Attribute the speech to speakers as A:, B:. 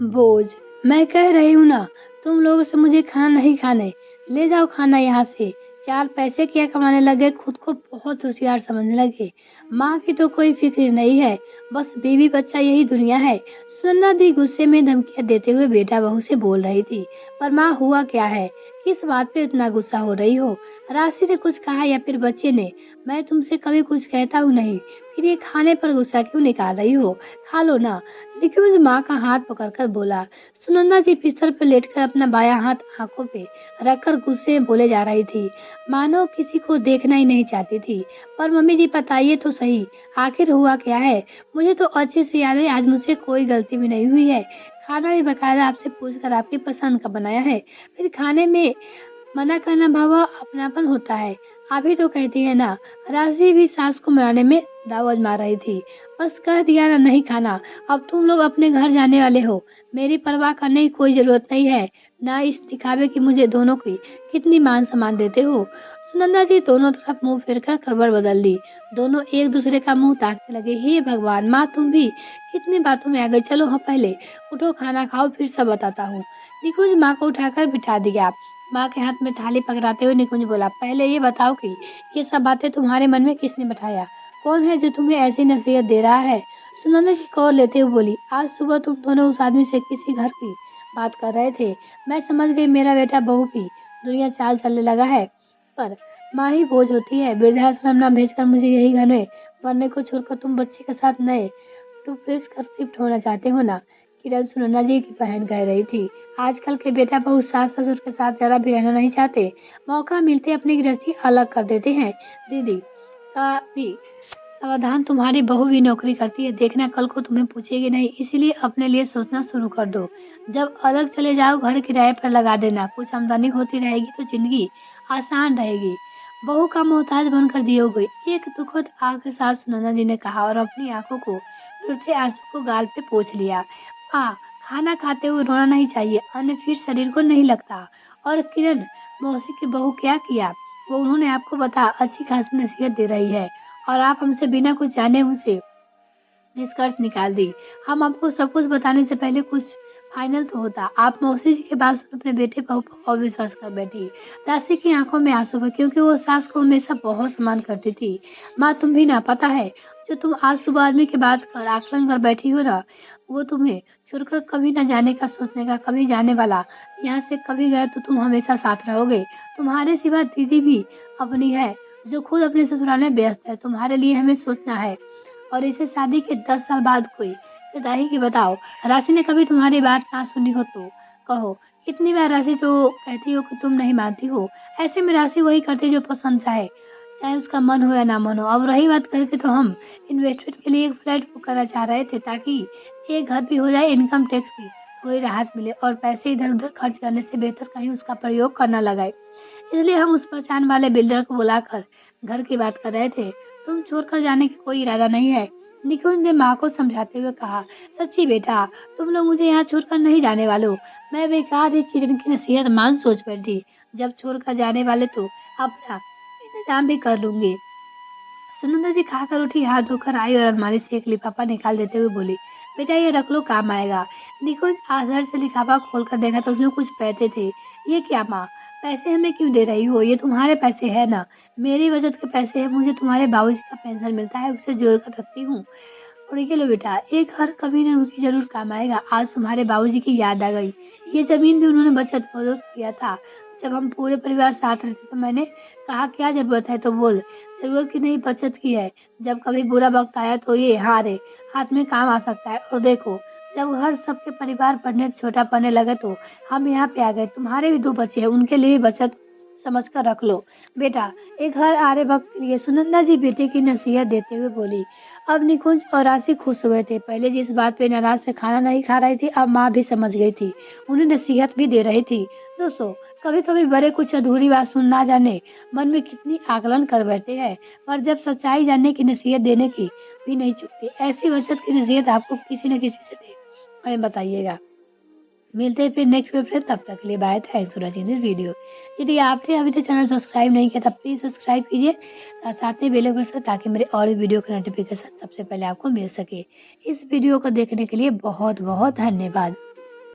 A: बोझ। मैं कह रही हूँ ना, तुम लोगों से मुझे खाना नहीं खाने। ले जाओ खाना यहाँ से। 4 पैसे क्या कमाने लगे, खुद को बहुत होशियार समझने लगे। माँ की तो कोई फिक्र नहीं है, बस बीवी बच्चा यही दुनिया है। सुनंदा दी गुस्से में धमकियाँ देते हुए बेटा बहू से बोल रही थी। पर माँ, हुआ क्या है? किस बात पे इतना गुस्सा हो रही हो? राशि ने कुछ कहा या फिर बच्चे ने? मैं तुमसे कभी कुछ कहता हूँ नहीं, फिर ये खाने पर गुस्सा क्यों निकाल रही हो? खा लो ना। निकुंज माँ का हाथ पकड़कर बोला। सुनंदा जी बिस्तर पर लेटकर अपना बायां हाथ आंखों पे रखकर गुस्से में बोले जा रही थी, मानो किसी को देखना ही नहीं चाहती थी। पर मम्मी जी, बताइए तो सही, आखिर हुआ क्या है? मुझे तो अच्छे से याद है, आज मुझसे कोई गलती भी नहीं हुई है। खाना भी बकायदा आपसे पूछकर आपकी पसंद का बनाया है। फिर खाने में मना करना भाव अपनापन होता है। आप ही तो कहती है ना। राशि भी सास को मनाने में दाव आजमा रही थी। बस कह दिया ना नहीं खाना। अब तुम लोग अपने घर जाने वाले हो। मेरी परवाह करने की कोई जरूरत नहीं है। ना इस दिखावे की मुझे दोनों की कितनी मान सम्मान देते हो। सुनंदा जी दोनों तरफ मुंह फेर कर खबर बदल दी। दोनों एक दूसरे का मुंह ताकने लगे। हे भगवान, माँ तुम भी कितनी बातों में आ गई। चलो हाँ, पहले उठो, खाना खाओ, फिर सब बताता हूँ। निकुंज माँ को उठाकर बिठा दिया। माँ के हाथ में थाली पकड़ाते हुए निकुंज बोला, पहले ये बताओ कि ये सब बातें तुम्हारे मन में किसने बैठाया? कौन है जो तुम्हें ऐसी नसीहत दे रहा है? सुनंदा की कॉल लेते हुए बोली, आज सुबह तुम दोनों उस आदमी से किसी घर की बात कर रहे थे। मैं समझ गई मेरा बेटा बहू की दुनिया चाल चलने लगा है। पर माँ ही बोझ होती है। वृद्धाश्रम न भेजकर मुझे यही घर में मरने को छोड़कर तुम बच्चे के साथ नए टूथपेस्ट कर शिफ्ट होना चाहते हो ना? किरण सुनन्ना जी की बहन कह रही थी। आजकल के बेटा बहू सास ससुर के साथ जरा भी रहना नहीं चाहते। मौका मिलते अपनी गृहस्थी अलग कर देते हैं। दीदी का भी सावधान, तुम्हारी बहू भी नौकरी करती है, देखना कल को तुम्हें पूछेगी नहीं, इसीलिए अपने लिए सोचना शुरू कर दो। जब अलग चले जाओ घर किराए पर लगा देना, कुछ आमदनी होती रहेगी तो जिंदगी आसान रहेगी। बहू का मोहताज बनकर जियोगे। एक दुखद आह के साथ सुनंदा जी ने कहा और अपनी आंखों को गिरते आंसू को गाल पे पोंछ लिया। हाँ, खाना खाते हुए रोना नहीं चाहिए, अन्न फिर शरीर को नहीं लगता। और किरण मौसी की बहू क्या किया? वो उन्होंने आपको बता अच्छी खासी नसीहत दे रही है और आप हमसे बिना कुछ जाने उसे निष्कर्ष निकाल दी। हम आपको सब कुछ बताने से पहले कुछ फाइनल तो होता। आप मौसी जी के बात सुन अपने बेटे पर अविश्वास कर बैठी। राशि की आंखों में आंसू थे क्योंकि वो सास को हमेशा बहुत सम्मान करती थी। माँ, तुम भी ना, पता है जो तुम आज सुबह आदमी की बात कर आकलन कर बैठी हो ना, वो तुम्हें छोड़कर कभी ना जाने का सोचने का, कभी जाने वाला। यहाँ से कभी गए तो तुम हमेशा साथ रहोगे। तुम्हारे सिवा दीदी भी अपनी है जो खुद अपने ससुराल में व्यस्त है। तुम्हारे लिए हमें सोचना है। और इसे शादी के 10 साल बाद कोई विदाई की बताओ। राशि ने कभी तुम्हारी बात ना सुनी हो तो कहो। कितनी बार राशि तो कहती हो कि तुम नहीं मानती हो। ऐसे में राशि वही करती जो पसंद चाहे, चाहे उसका मन हो या ना मन हो। अब रही बात करके, तो हम इन्वेस्टमेंट के लिए एक फ्लैट बुक करना चाह रहे थे ताकि एक घर भी हो जाए, इनकम टैक्स भी थोड़ी राहत मिले और पैसे इधर उधर खर्च करने से बेहतर कहीं उसका प्रयोग करना लगाए। इसलिए हम उस पहचान वाले बिल्डर को बुलाकर घर की बात कर रहे थे। तुम छोड़कर जाने की कोई इरादा नहीं है। निकुंज ने माँ को समझाते हुए कहा, सच्ची बेटा, तुम लोग मुझे यहाँ छोड़कर नहीं जाने वाले हो। मैं बेकार ही किरण की नसीहत मान सोच बैठी। जब छोड़कर जाने वाले तो अपना इंतजाम भी कर लूंगी। सुनंदा जी खाकर उठी, हाथ धोकर आई और अलमारी से एक लिफाफा निकाल देते हुए बोली, बेटा ये रख लो, काम आएगा। निकुंज आश्चर्य से लिफाफा खोलकर देखा तो उसमें कुछ पैसे थे। ये क्या माँ, पैसे हमें क्यों दे रही हो? ये तुम्हारे पैसे है ना? मेरी बचत के पैसे है। मुझे तुम्हारे बाबूजी का पेंशन मिलता है, उसे जोड़ कर रखती हूँ। और ये लो बेटा, एक घर कभी ना कभी जरूर काम आएगा। आज तुम्हारे बाबूजी की याद आ गई। ये जमीन भी उन्होंने बचत बदौलत किया था। जब हम पूरे परिवार साथ रहते तो मैंने कहा, क्या जरूरत है तो बोल। जरूरत की नहीं, बचत की है। जब कभी बुरा वक्त आया तो ये हारे हाथ में काम आ सकता है। और देखो, जब घर सबके परिवार पढ़ने छोटा पड़ने लगे तो हम यहाँ पे आ गए। तुम्हारे भी 2 बच्चे हैं, उनके लिए भी बचत समझ कर रख लो बेटा। एक घर आरे वक्त के लिए। सुनंदा जी बेटे की नसीहत देते हुए बोली। अब निकुंज और राशि खुश हुए थे। पहले जिस बात पे नाराज से खाना नहीं खा रही थी, अब माँ भी समझ गई थी, उन्हें नसीहत भी दे रही थी। दोस्तों, कभी कभी बड़े कुछ अधूरी बात सुन ना जाने मन में कितनी आकलन कर बैठते हैं, पर जब सच्चाई जानने की नसीहत देने की भी नहीं चुकती। ऐसी बचत की नसीहत आपको किसी न किसी से दे, हमें बताइएगा। मिलते हैं फिर नेक्स्ट वीडियो। तब तक के लिए bye. Thanks for watching this video. यदि आपने अभी तक चैनल सब्सक्राइब नहीं किया, तब प्लीज सब्सक्राइब कीजिए, साथ में बेल आइकन प्रेस करें ताकि मेरे और भी वीडियो का नोटिफिकेशन सबसे पहले आपको मिल सके। इस वीडियो को देखने के लिए बहुत बहुत धन्यवाद।